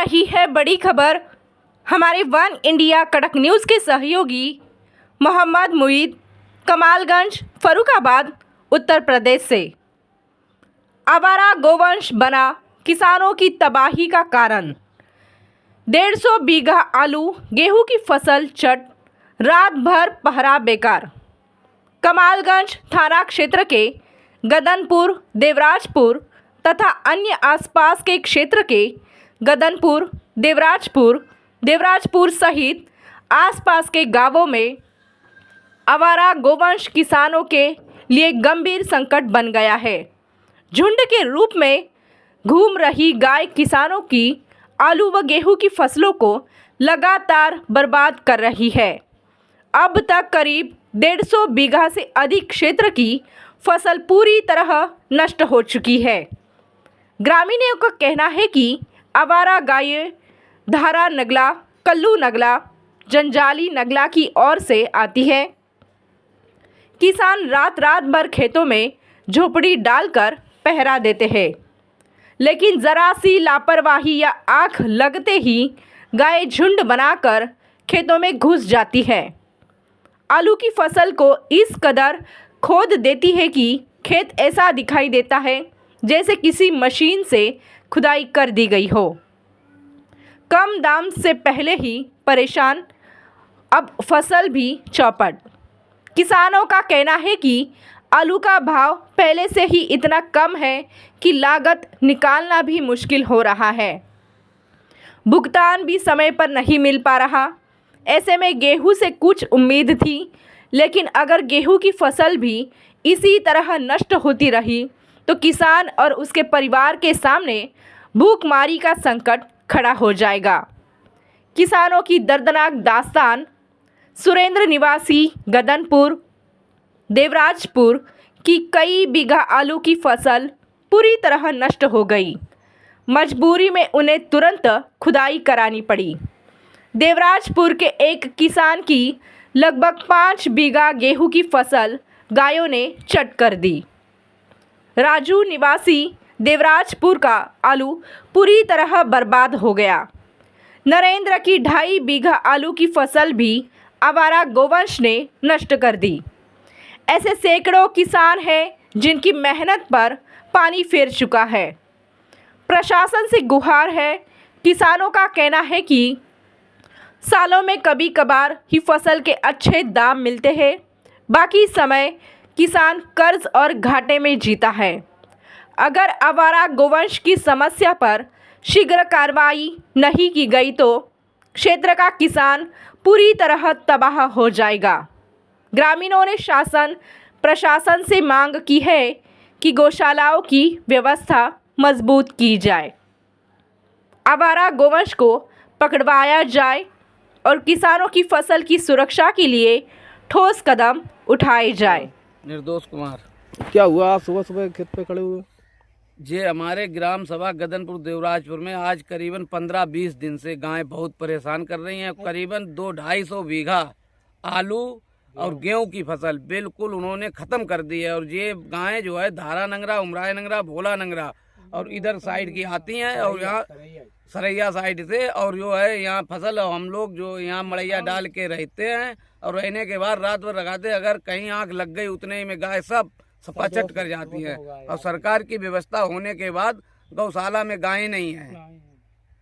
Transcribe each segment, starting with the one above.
रही है बड़ी खबर हमारे वन इंडिया कड़क न्यूज़ के सहयोगी मोहम्मद मुईद कमालगंज फर्रुखाबाद उत्तर प्रदेश से। आवारा गोवंश बना किसानों की तबाही का कारण। 150 बीघा आलू गेहूं की फसल चट, रात भर पहरा बेकार। कमालगंज थाना क्षेत्र के गदनपुर, देवराजपुर तथा अन्य आसपास के क्षेत्र के गदनपुर, देवराजपुर सहित आसपास के गांवों में आवारा गोवंश किसानों के लिए गंभीर संकट बन गया है। झुंड के रूप में घूम रही गाय किसानों की आलू व गेहूं की फसलों को लगातार बर्बाद कर रही है। अब तक करीब 150 बीघा से अधिक क्षेत्र की फसल पूरी तरह नष्ट हो चुकी है। ग्रामीणों का कहना है कि आवारा गायें धारा नगला, कल्लू नगला, जंजाली नगला की ओर से आती है। किसान रात भर खेतों में झोपड़ी डालकर पहरा देते हैं, लेकिन ज़रा सी लापरवाही या आँख लगते ही गाय झुंड बनाकर खेतों में घुस जाती है। आलू की फसल को इस कदर खोद देती है कि खेत ऐसा दिखाई देता है जैसे किसी मशीन से खुदाई कर दी गई हो। कम दाम से पहले ही परेशान, अब फसल भी चौपट। किसानों का कहना है कि आलू का भाव पहले से ही इतना कम है कि लागत निकालना भी मुश्किल हो रहा है। भुगतान भी समय पर नहीं मिल पा रहा। ऐसे में गेहूं से कुछ उम्मीद थी, लेकिन अगर गेहूं की फसल भी इसी तरह नष्ट होती रही तो किसान और उसके परिवार के सामने भूखमारी का संकट खड़ा हो जाएगा। किसानों की दर्दनाक दास्तान। सुरेंद्र निवासी गदनपुर, देवराजपुर की कई बीघा आलू की फसल पूरी तरह नष्ट हो गई। मजबूरी में उन्हें तुरंत खुदाई करानी पड़ी। देवराजपुर के एक किसान की लगभग 5 बीघा गेहूं की फसल गायों ने चट कर दी। राजू निवासी देवराजपुर का आलू पूरी तरह बर्बाद हो गया। नरेंद्र की 2.5 बीघा आलू की फसल भी आवारा गोवंश ने नष्ट कर दी। ऐसे सैकड़ों किसान हैं जिनकी मेहनत पर पानी फेर चुका है। प्रशासन से गुहार है। किसानों का कहना है कि सालों में कभी कभार ही फसल के अच्छे दाम मिलते हैं, बाकी समय किसान कर्ज और घाटे में जीता है। अगर आवारा गोवंश की समस्या पर शीघ्र कार्रवाई नहीं की गई तो क्षेत्र का किसान पूरी तरह तबाह हो जाएगा। ग्रामीणों ने शासन प्रशासन से मांग की है कि गौशालाओं की व्यवस्था मजबूत की जाए, आवारा गोवंश को पकड़वाया जाए और किसानों की फसल की सुरक्षा के लिए ठोस कदम उठाए जाए। निर्दोष कुमार। क्या हुआ? आप सुबह सुबह खेत पे खड़े हुए? जे हमारे ग्राम सभा गदनपुर देवराजपुर में आज करीबन 15-20 दिन से गायें बहुत परेशान कर रही हैं। करीबन 200-250 बीघा आलू और गेहूं की फसल बिल्कुल उन्होंने ख़त्म कर दी है। और ये गायें जो है धारा नंगरा, उमराय नंगरा, भोला नंगरा और इधर साइड की आती हैं और यहाँ सरैया साइड से, और जो है यहाँ फसल हम लोग जो यहाँ मड़ैया डाल के रहते हैं और रहने के बाद रात भर लगाते, अगर कहीं आँख लग गई उतने ही में गाय सब सपाचट कर जाती है। और सरकार की व्यवस्था होने के बाद गौशाला में गायें नहीं है,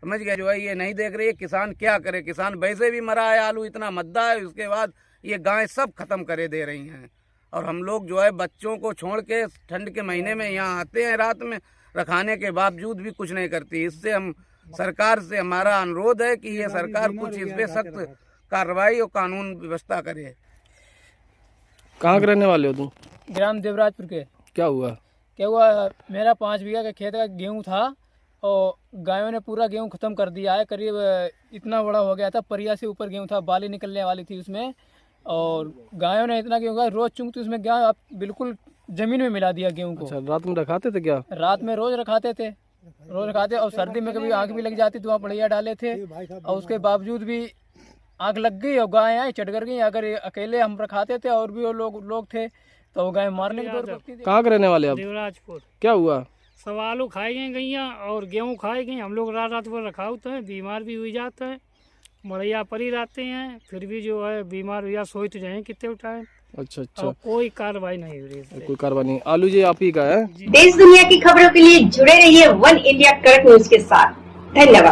समझ गए। जो है ये नहीं देख रही है, किसान क्या करे। किसान वैसे भी मरा है, आलू इतना मद्दा है, उसके बाद ये गायें सब खत्म करे दे रही हैं। और हम लोग जो है बच्चों को छोड़ के ठंड के महीने में यहाँ आते हैं, रात में रखाने के बावजूद भी कुछ नहीं करती। इससे हम सरकार से हमारा अनुरोध है कि ये सरकार कुछ इस पे सख्त कार्रवाई और कानून व्यवस्था करे। कहाँ के रहने वाले हो तुम? ग्राम देवराजपुर के। क्या हुआ? मेरा 5 बीघा का खेत का गेहूं था और गायों ने पूरा गेहूं ख़त्म कर दिया है। करीब इतना बड़ा हो गया था, परिया से ऊपर गेहूं था, बाली निकलने वाली थी उसमें। और गायों ने इतना गेहूं का रोज़ चुंगती उसमें गेहूं बिल्कुल ज़मीन में मिला दिया गेहूं को। अच्छा, रात में रखाते थे क्या? रात में रोज़ रखाते थे, और सर्दी में कभी आग भी लग जाती तो वहाँ बढ़िया डाले थे, और उसके बावजूद भी आग लग गई और गाय आई चढ़ कर गई। अगर अकेले हम रखाते थे और भी वो लोग थे तो वो गाय मारने की दौड़ करती थी। कहाँ के रहने वाले आप? देवराजपुर। क्या हुआ? सब आलू खाई गई गैया और गेहूँ खाई गई। हम लोग रात रात भर रखा होते हैं, बीमार भी हुई जाते हैं, मड़ैया पर ही रहते हैं, फिर भी जो है बीमार हुआ सोई तो जाए कितने टाइम। अच्छा और कोई कार्रवाई नहीं हो रही है। कोई कार्रवाई नहीं। आलू जी आप ही का है। देश दुनिया की खबरों के लिए जुड़े रहिए वन इंडिया करंट न्यूज के साथ। धन्यवाद।